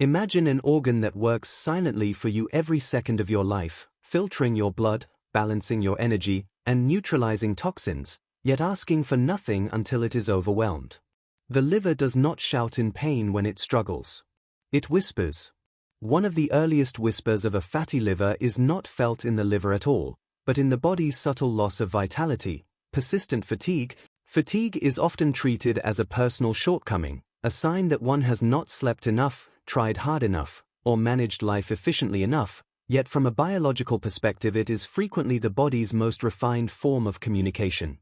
Imagine an organ that works silently for you every second of your life, filtering your blood, balancing your energy, and neutralizing toxins, yet asking for nothing until it is overwhelmed. The liver does not shout in pain when it struggles. It whispers. One of the earliest whispers of a fatty liver is not felt in the liver at all, but in the body's subtle loss of vitality, persistent fatigue. Fatigue is often treated as a personal shortcoming, a sign that one has not slept enough, tried hard enough, or managed life efficiently enough, yet from a biological perspective it is frequently the body's most refined form of communication.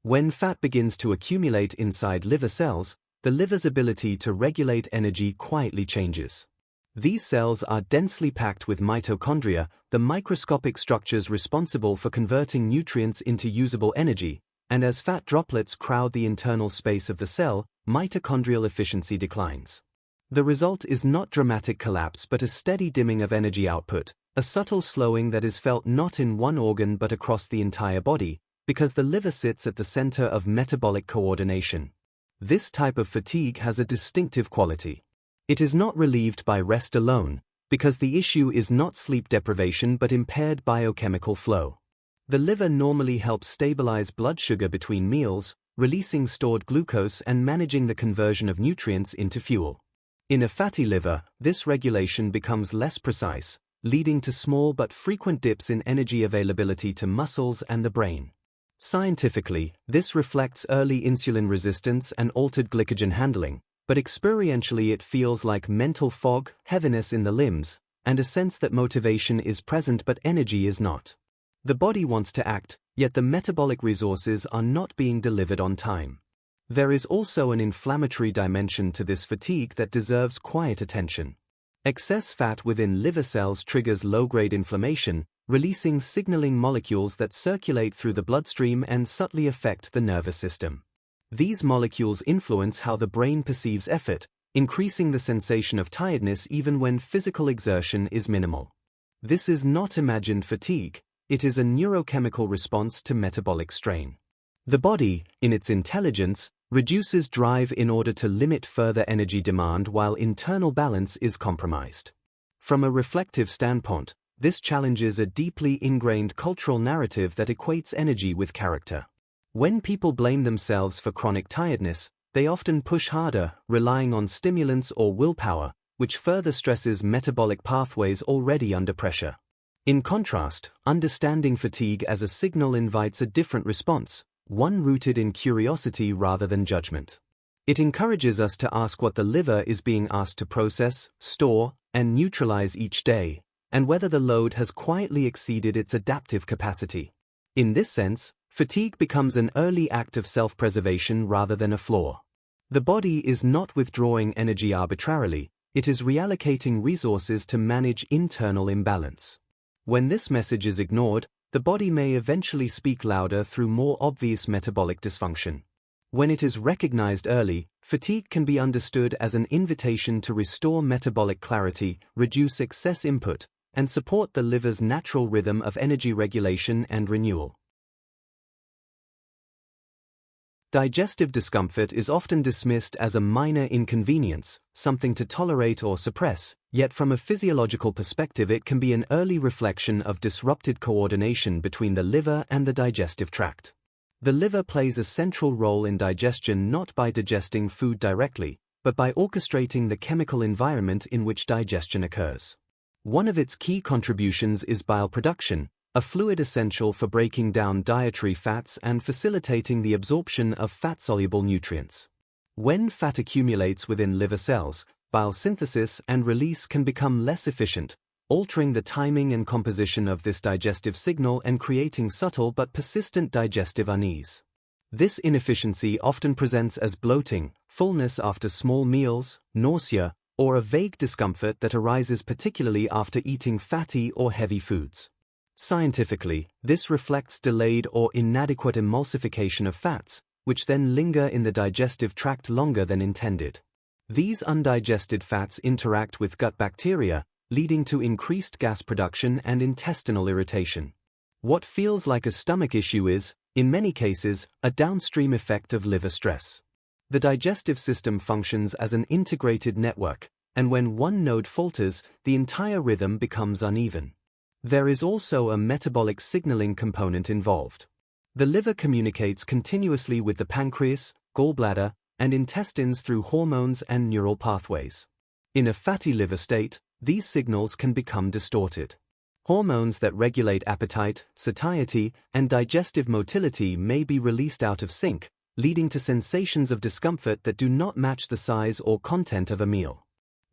When fat begins to accumulate inside liver cells, the liver's ability to regulate energy quietly changes. These cells are densely packed with mitochondria, the microscopic structures responsible for converting nutrients into usable energy, and as fat droplets crowd the internal space of the cell, mitochondrial efficiency declines. The result is not dramatic collapse but a steady dimming of energy output, a subtle slowing that is felt not in one organ but across the entire body, because the liver sits at the center of metabolic coordination. This type of fatigue has a distinctive quality. It is not relieved by rest alone, because the issue is not sleep deprivation but impaired biochemical flow. The liver normally helps stabilize blood sugar between meals, releasing stored glucose and managing the conversion of nutrients into fuel. In a fatty liver, this regulation becomes less precise, leading to small but frequent dips in energy availability to muscles and the brain. Scientifically, this reflects early insulin resistance and altered glycogen handling, but experientially it feels like mental fog, heaviness in the limbs, and a sense that motivation is present but energy is not. The body wants to act, yet the metabolic resources are not being delivered on time. There is also an inflammatory dimension to this fatigue that deserves quiet attention. Excess fat within liver cells triggers low-grade inflammation, releasing signaling molecules that circulate through the bloodstream and subtly affect the nervous system. These molecules influence how the brain perceives effort, increasing the sensation of tiredness even when physical exertion is minimal. This is not imagined fatigue, it is a neurochemical response to metabolic strain. The body, in its intelligence, reduces drive in order to limit further energy demand while internal balance is compromised. From a reflective standpoint, this challenges a deeply ingrained cultural narrative that equates energy with character. When people blame themselves for chronic tiredness, they often push harder, relying on stimulants or willpower, which further stresses metabolic pathways already under pressure. In contrast, understanding fatigue as a signal invites a different response, one rooted in curiosity rather than judgment. It encourages us to ask what the liver is being asked to process, store, and neutralize each day, and whether the load has quietly exceeded its adaptive capacity. In this sense, fatigue becomes an early act of self-preservation rather than a flaw. The body is not withdrawing energy arbitrarily, it is reallocating resources to manage internal imbalance. When this message is ignored, the body may eventually speak louder through more obvious metabolic dysfunction. When it is recognized early, fatigue can be understood as an invitation to restore metabolic clarity, reduce excess input, and support the liver's natural rhythm of energy regulation and renewal. Digestive discomfort is often dismissed as a minor inconvenience, something to tolerate or suppress, yet from a physiological perspective it can be an early reflection of disrupted coordination between the liver and the digestive tract. The liver plays a central role in digestion not by digesting food directly, but by orchestrating the chemical environment in which digestion occurs. One of its key contributions is bile production, a fluid essential for breaking down dietary fats and facilitating the absorption of fat-soluble nutrients. When fat accumulates within liver cells, bile synthesis and release can become less efficient, altering the timing and composition of this digestive signal and creating subtle but persistent digestive unease. This inefficiency often presents as bloating, fullness after small meals, nausea, or a vague discomfort that arises particularly after eating fatty or heavy foods. Scientifically, this reflects delayed or inadequate emulsification of fats, which then linger in the digestive tract longer than intended. These undigested fats interact with gut bacteria, leading to increased gas production and intestinal irritation. What feels like a stomach issue is, in many cases, a downstream effect of liver stress. The digestive system functions as an integrated network, and when one node falters, the entire rhythm becomes uneven. There is also a metabolic signaling component involved. The liver communicates continuously with the pancreas, gallbladder, and intestines through hormones and neural pathways. In a fatty liver state, these signals can become distorted. Hormones that regulate appetite, satiety, and digestive motility may be released out of sync, leading to sensations of discomfort that do not match the size or content of a meal.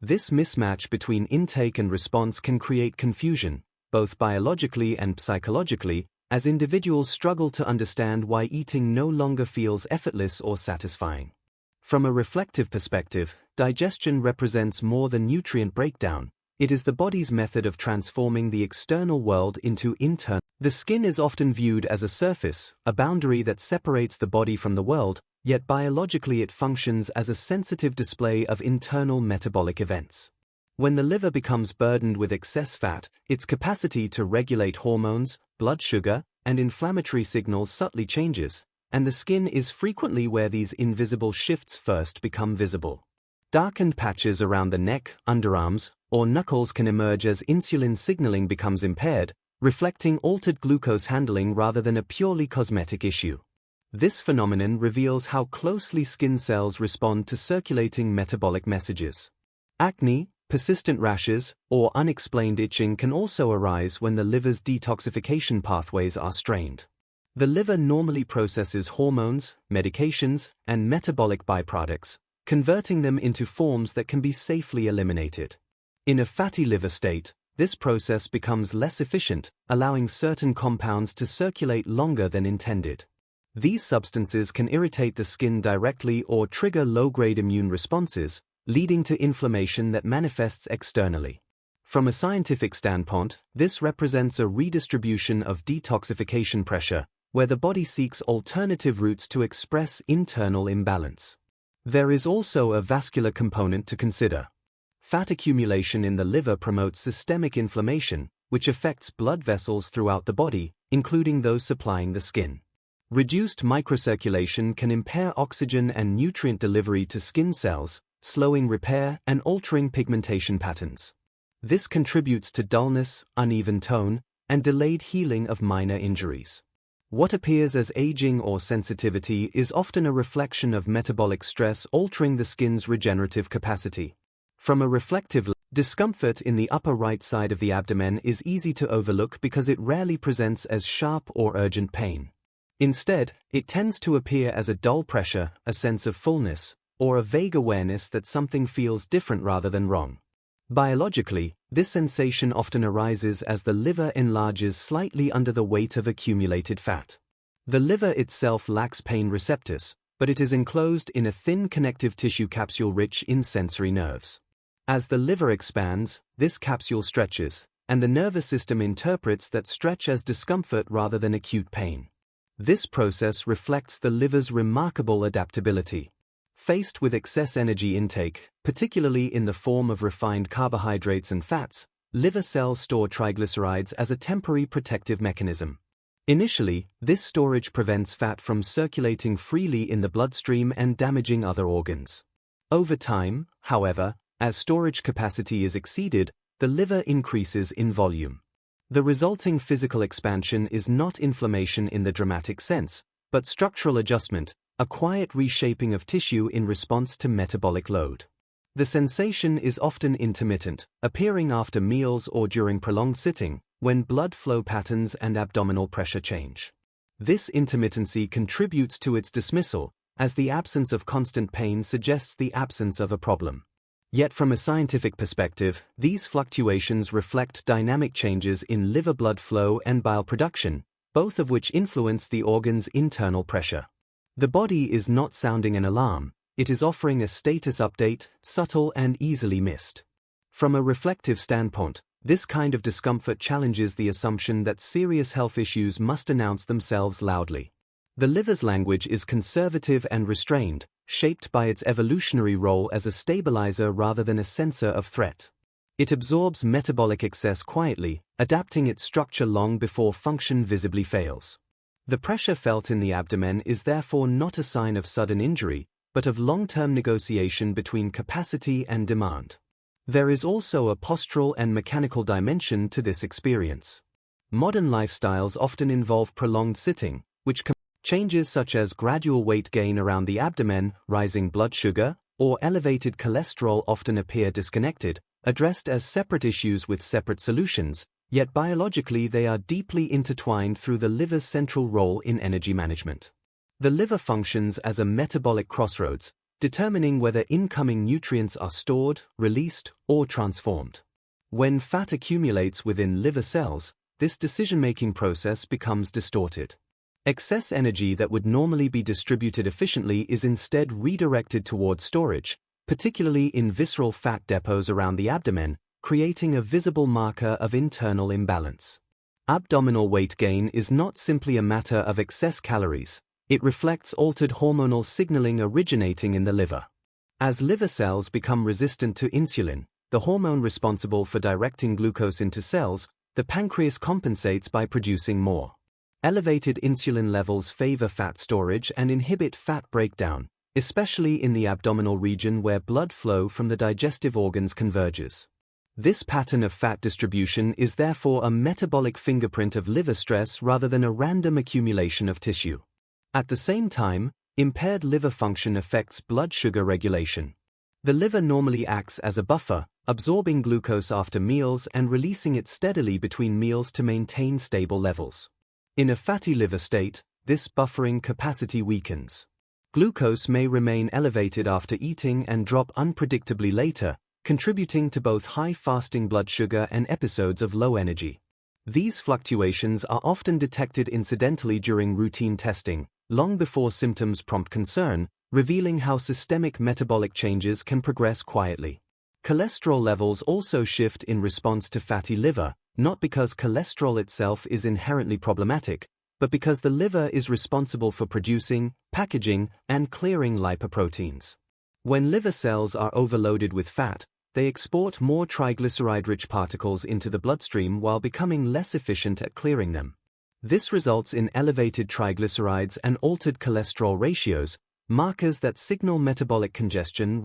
This mismatch between intake and response can create confusion, both biologically and psychologically, as individuals struggle to understand why eating no longer feels effortless or satisfying. From a reflective perspective, digestion represents more than nutrient breakdown. It is the body's method of transforming the external world into internal. The skin is often viewed as a surface, a boundary that separates the body from the world, yet biologically it functions as a sensitive display of internal metabolic events. When the liver becomes burdened with excess fat, its capacity to regulate hormones, blood sugar, and inflammatory signals subtly changes, and the skin is frequently where these invisible shifts first become visible. Darkened patches around the neck, underarms, or knuckles can emerge as insulin signaling becomes impaired, reflecting altered glucose handling rather than a purely cosmetic issue. This phenomenon reveals how closely skin cells respond to circulating metabolic messages. Acne, persistent rashes, or unexplained itching can also arise when the liver's detoxification pathways are strained. The liver normally processes hormones, medications, and metabolic byproducts, converting them into forms that can be safely eliminated. In a fatty liver state, this process becomes less efficient, allowing certain compounds to circulate longer than intended. These substances can irritate the skin directly or trigger low-grade immune responses, leading to inflammation that manifests externally. From a scientific standpoint, this represents a redistribution of detoxification pressure, where the body seeks alternative routes to express internal imbalance. There is also a vascular component to consider. Fat accumulation in the liver promotes systemic inflammation, which affects blood vessels throughout the body, including those supplying the skin. Reduced microcirculation can impair oxygen and nutrient delivery to skin cells, slowing repair and altering pigmentation patterns. This contributes to dullness, uneven tone, and delayed healing of minor injuries. What appears as aging or sensitivity is often a reflection of metabolic stress altering the skin's regenerative capacity. From a reflective discomfort in the upper right side of the abdomen is easy to overlook because it rarely presents as sharp or urgent pain. Instead, it tends to appear as a dull pressure, a sense of fullness, or a vague awareness that something feels different rather than wrong. Biologically, this sensation often arises as the liver enlarges slightly under the weight of accumulated fat. The liver itself lacks pain receptors, but it is enclosed in a thin connective tissue capsule rich in sensory nerves. As the liver expands, this capsule stretches, and the nervous system interprets that stretch as discomfort rather than acute pain. This process reflects the liver's remarkable adaptability. Faced with excess energy intake, particularly in the form of refined carbohydrates and fats, liver cells store triglycerides as a temporary protective mechanism. Initially, this storage prevents fat from circulating freely in the bloodstream and damaging other organs. Over time, however, as storage capacity is exceeded, the liver increases in volume. The resulting physical expansion is not inflammation in the dramatic sense, but structural adjustment, a quiet reshaping of tissue in response to metabolic load. The sensation is often intermittent, appearing after meals or during prolonged sitting, when blood flow patterns and abdominal pressure change. This intermittency contributes to its dismissal, as the absence of constant pain suggests the absence of a problem. Yet from a scientific perspective, these fluctuations reflect dynamic changes in liver blood flow and bile production, both of which influence the organ's internal pressure. The body is not sounding an alarm, it is offering a status update, subtle and easily missed. From a reflective standpoint, this kind of discomfort challenges the assumption that serious health issues must announce themselves loudly. The liver's language is conservative and restrained, shaped by its evolutionary role as a stabilizer rather than a sensor of threat. It absorbs metabolic excess quietly, adapting its structure long before function visibly fails. The pressure felt in the abdomen is therefore not a sign of sudden injury, but of long-term negotiation between capacity and demand. There is also a postural and mechanical dimension to this experience. Modern lifestyles often involve prolonged sitting, which changes such as gradual weight gain around the abdomen, rising blood sugar, or elevated cholesterol often appear disconnected, addressed as separate issues with separate solutions, yet biologically they are deeply intertwined through the liver's central role in energy management. The liver functions as a metabolic crossroads, determining whether incoming nutrients are stored, released, or transformed. When fat accumulates within liver cells, this decision-making process becomes distorted. Excess energy that would normally be distributed efficiently is instead redirected toward storage, particularly in visceral fat depots around the abdomen, creating a visible marker of internal imbalance. Abdominal weight gain is not simply a matter of excess calories, it reflects altered hormonal signaling originating in the liver. As liver cells become resistant to insulin, the hormone responsible for directing glucose into cells, the pancreas compensates by producing more. Elevated insulin levels favor fat storage and inhibit fat breakdown, especially in the abdominal region where blood flow from the digestive organs converges. This pattern of fat distribution is therefore a metabolic fingerprint of liver stress rather than a random accumulation of tissue. At the same time, impaired liver function affects blood sugar regulation. The liver normally acts as a buffer, absorbing glucose after meals and releasing it steadily between meals to maintain stable levels. In a fatty liver state, this buffering capacity weakens. Glucose may remain elevated after eating and drop unpredictably later, contributing to both high fasting blood sugar and episodes of low energy. These fluctuations are often detected incidentally during routine testing, long before symptoms prompt concern, revealing how systemic metabolic changes can progress quietly. Cholesterol levels also shift in response to fatty liver, not because cholesterol itself is inherently problematic, but because the liver is responsible for producing, packaging, and clearing lipoproteins. When liver cells are overloaded with fat, they export more triglyceride-rich particles into the bloodstream while becoming less efficient at clearing them. This results in elevated triglycerides and altered cholesterol ratios, markers that signal metabolic congestion